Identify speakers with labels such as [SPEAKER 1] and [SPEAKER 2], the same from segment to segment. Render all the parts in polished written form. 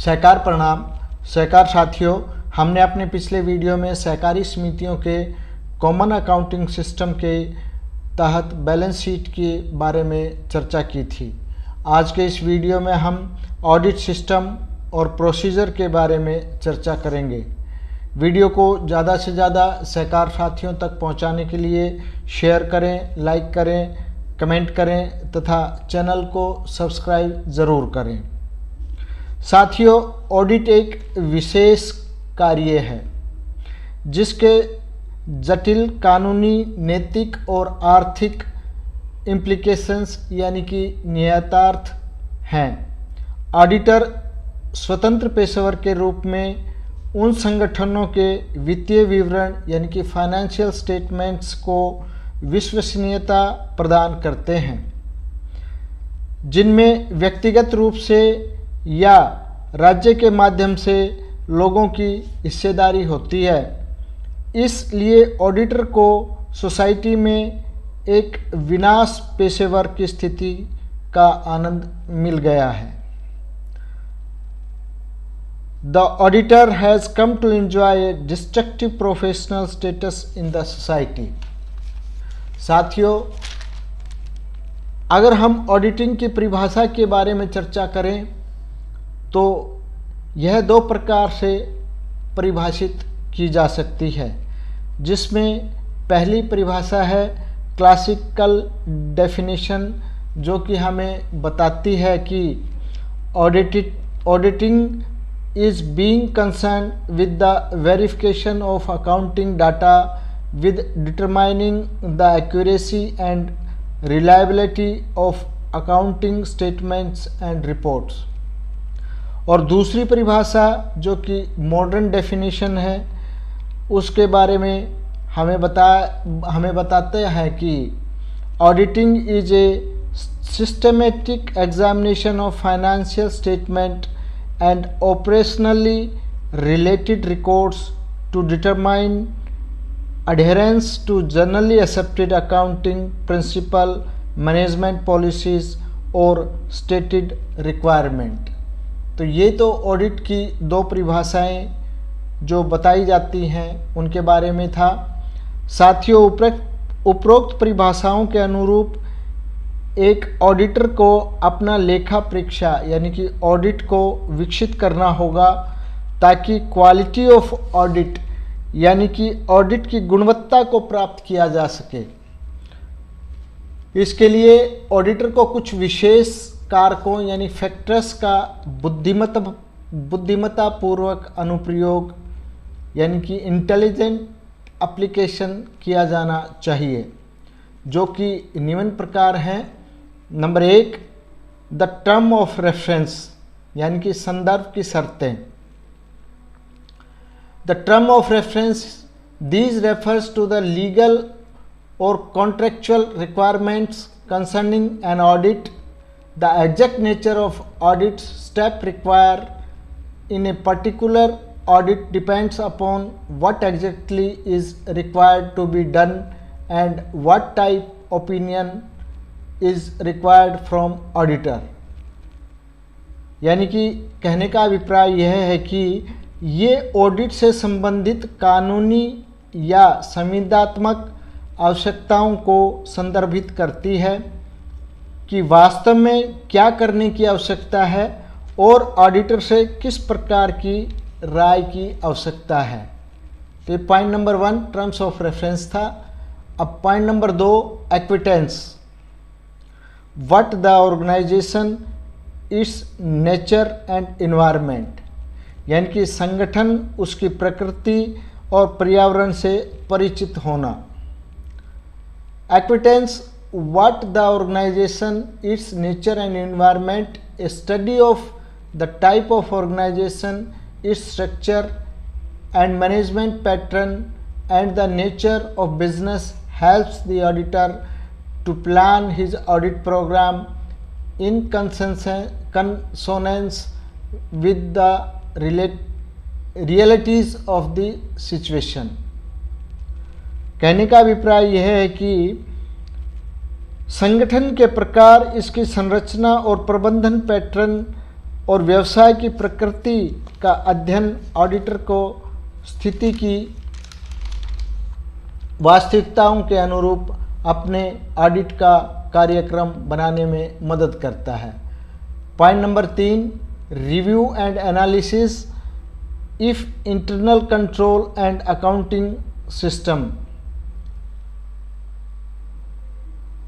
[SPEAKER 1] सहकार प्रणाम। सहकार साथियों, हमने अपने पिछले वीडियो में सहकारी समितियों के कॉमन अकाउंटिंग सिस्टम के तहत बैलेंस शीट के बारे में चर्चा की थी। आज के इस वीडियो में हम ऑडिट सिस्टम और प्रोसीजर के बारे में चर्चा करेंगे। वीडियो को ज़्यादा से ज़्यादा सहकार साथियों तक पहुंचाने के लिए शेयर करें, लाइक करें, कमेंट करें तथा चैनल को सब्सक्राइब ज़रूर करें। साथियों, ऑडिट एक विशेष कार्य है जिसके जटिल कानूनी, नैतिक और आर्थिक इम्प्लीकेशंस यानी कि निहितार्थ हैं। ऑडिटर स्वतंत्र पेशेवर के रूप में उन संगठनों के वित्तीय विवरण यानी कि फाइनेंशियल स्टेटमेंट्स को विश्वसनीयता प्रदान करते हैं जिनमें व्यक्तिगत रूप से या राज्य के माध्यम से लोगों की हिस्सेदारी होती है। इसलिए ऑडिटर को सोसाइटी में एक विनाश पेशेवर की स्थिति का आनंद मिल गया है। The auditor has come to enjoy a distinctive professional status in the society. साथियों, अगर हम ऑडिटिंग की परिभाषा के बारे में चर्चा करें तो यह दो प्रकार से परिभाषित की जा सकती है, जिसमें पहली परिभाषा है क्लासिकल डेफिनेशन, जो कि हमें बताती है कि auditing is being concerned with the verification of accounting data with determining the accuracy and reliability of accounting statements and reports। और दूसरी परिभाषा जो कि मॉडर्न डेफिनेशन है, उसके बारे में हमें बताते हैं कि auditing is a systematic examination of financial statement and operationally related records to determine adherence to generally accepted accounting principle, management policies और stated requirement। तो ये तो ऑडिट की दो परिभाषाएं जो बताई जाती हैं उनके बारे में था। साथियों, उपरोक्त परिभाषाओं के अनुरूप एक ऑडिटर को अपना लेखा परीक्षा यानी कि ऑडिट को विकसित करना होगा ताकि क्वालिटी ऑफ ऑडिट यानी कि ऑडिट की गुणवत्ता को प्राप्त किया जा सके। इसके लिए ऑडिटर को कुछ विशेष कारकों यानी फैक्टर्स का बुद्धिमत्तापूर्वक अनुप्रयोग यानी कि इंटेलिजेंट एप्लीकेशन किया जाना चाहिए, जो कि निम्न प्रकार हैं। Number 1, the term of reference यानी कि संदर्भ की शर्तें। The term of reference, these refers to the legal और contractual requirements concerning an audit, the exact nature of audit step require in a particular audit depends upon what exactly is required to be done and what type opinion is required from auditor। यानी कि कहने का अभिप्राय यह है कि ये audit से संबंधित कानूनी या संविदात्मक आवश्यकताओं को संदर्भित करती है कि वास्तव में क्या करने की आवश्यकता है और ऑडिटर से किस प्रकार की राय की आवश्यकता है। तो point number 1 terms of reference था। अब point number 2, acquaintance. What the organisation, its nature and environment, यानी कि संगठन, उसकी प्रकृति और पर्यावरण से परिचित होना। Acquaintance, what the organisation, its nature and environment, a study of the type of organisation, its structure and management pattern and the nature of business helps the auditor to plan his audit program in consonance with the realities of the situation। कहने का अभिप्राय यह है कि संगठन के प्रकार, इसकी संरचना और प्रबंधन पैटर्न और व्यवसाय की प्रकृति का अध्ययन ऑडिटर को स्थिति की वास्तविकताओं के अनुरूप अपने ऑडिट का कार्यक्रम बनाने में मदद करता है। Point number 3, review and analysis if internal control and accounting system.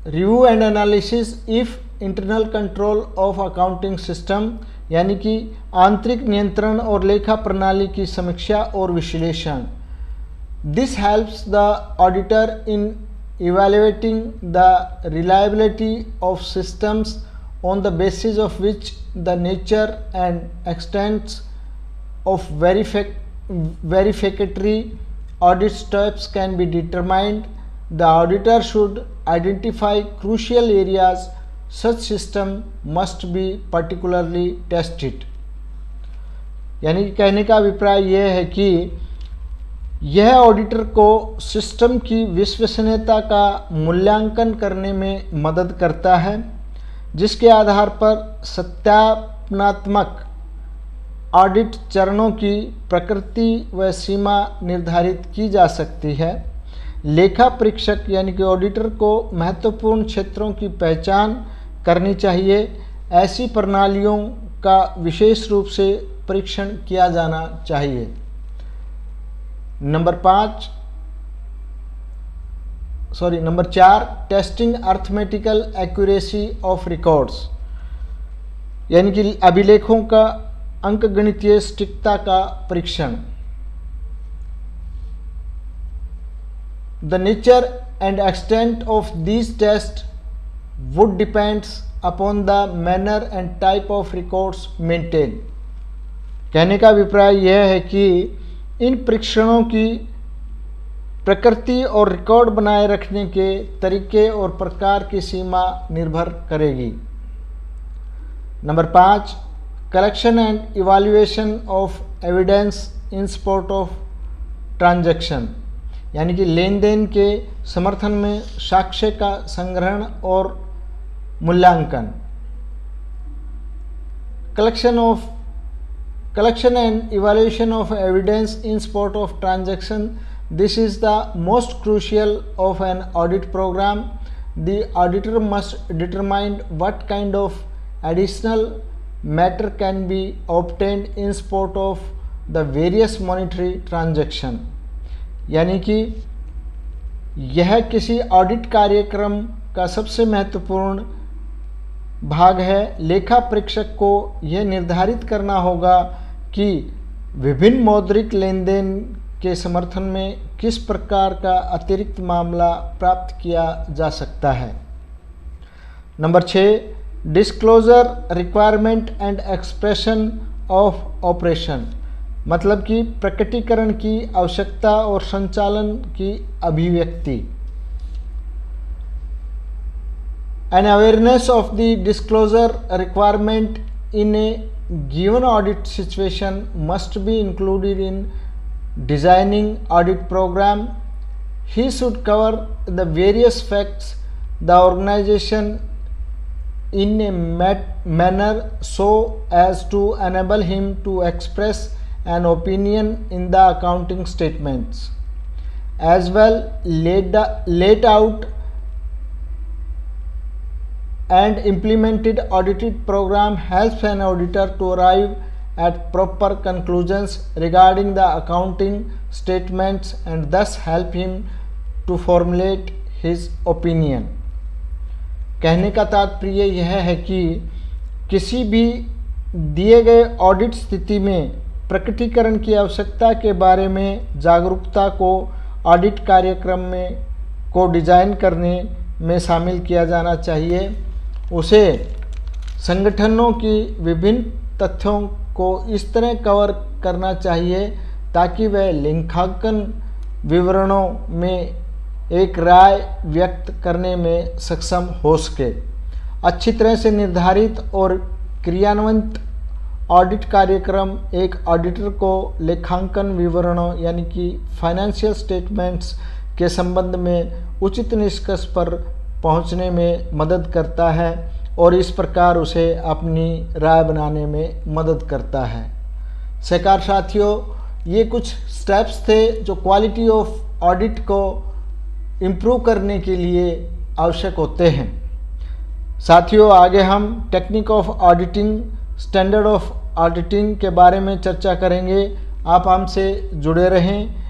[SPEAKER 1] Review and analysis if internal control of accounting system, यानी कि आंतरिक नियंत्रण और लेखा प्रणाली की समीक्षा और विश्लेषण। This helps the auditor in evaluating the reliability of systems on the basis of which the nature and extent of verificatory audit steps can be determined. The auditor should identify crucial areas such system must be particularly tested. यानी कहने का अभिप्राय यह है कि यह auditor को system की विश्वसनीयता का मूल्यांकन करने में मदद करता है, जिसके आधार पर सत्यापनात्मक ऑडिट चरणों की प्रकृति व सीमा निर्धारित की जा सकती है। लेखा परीक्षक यानी कि ऑडिटर को महत्वपूर्ण क्षेत्रों की पहचान करनी चाहिए। ऐसी प्रणालियों का विशेष रूप से परीक्षण किया जाना चाहिए। Number 4, testing arithmetical accuracy of records, यानी कि अभिलेखों का अंकगणितीय सटीकता का परीक्षण। The nature and extent of these test would depends upon the manner and type of records maintain. कहने का अभिप्राय यह है कि इन परीक्षणों की प्रकृति और रिकॉर्ड बनाए रखने के तरीके और प्रकार की सीमा निर्भर करेगी। Number 5, collection and evaluation of evidence in support of transaction, यानी कि लेन देन के समर्थन में साक्ष्य का संग्रहण और मूल्यांकन। Collection and evaluation of evidence in support of transaction. This is the most crucial of an audit program. The auditor must determine what kind of additional matter can be obtained in support of the various monetary transaction. यानी कि यह किसी audit कार्यक्रम का सबसे महत्वपूर्ण भाग है। लेखा परीक्षक को यह निर्धारित करना होगा कि विभिन्न मौद्रिक लेन देन के समर्थन में किस प्रकार का अतिरिक्त मामला प्राप्त किया जा सकता है। Number 6, disclosure requirement and expression of operation, मतलब कि प्रकटीकरण की आवश्यकता और संचालन की अभिव्यक्ति। An awareness of the disclosure requirement in a given audit situation must be included in designing audit program. He should cover the various facts the organization in a manner so as to enable him to express an opinion in the accounting statements. As well, laid out and implemented audited program helps an auditor to arrive at proper conclusions regarding the accounting statements and thus help him to formulate his opinion. कहने का तात्पर्य यह है कि किसी भी दिए गए ऑडिट स्थिति में प्रकटीकरण की आवश्यकता के बारे में जागरूकता को ऑडिट कार्यक्रम में को डिज़ाइन करने में शामिल किया जाना चाहिए। उसे संगठनों की विभिन्न तथ्यों को इस तरह कवर करना चाहिए ताकि वह लेखांकन विवरणों में एक राय व्यक्त करने में सक्षम हो सके। अच्छी तरह से निर्धारित और क्रियान्वित ऑडिट कार्यक्रम एक ऑडिटर को लेखांकन विवरणों यानी कि फाइनेंशियल स्टेटमेंट्स के संबंध में उचित निष्कर्ष पर पहुंचने में मदद करता है। और इस प्रकार उसे अपनी राय बनाने में मदद करता है। सहकार साथियों, ये कुछ स्टेप्स थे जो क्वालिटी ऑफ ऑडिट को इम्प्रूव करने के लिए आवश्यक होते हैं। साथियों, आगे हम technique of auditing, standard of auditing के बारे में चर्चा करेंगे। आप हमसे जुड़े रहें।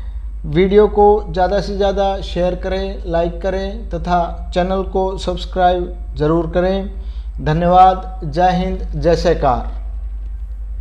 [SPEAKER 1] वीडियो को ज़्यादा से ज़्यादा शेयर करें, लाइक करें तथा चैनल को सब्सक्राइब ज़रूर करें। धन्यवाद। जय हिंद, जय सहकार।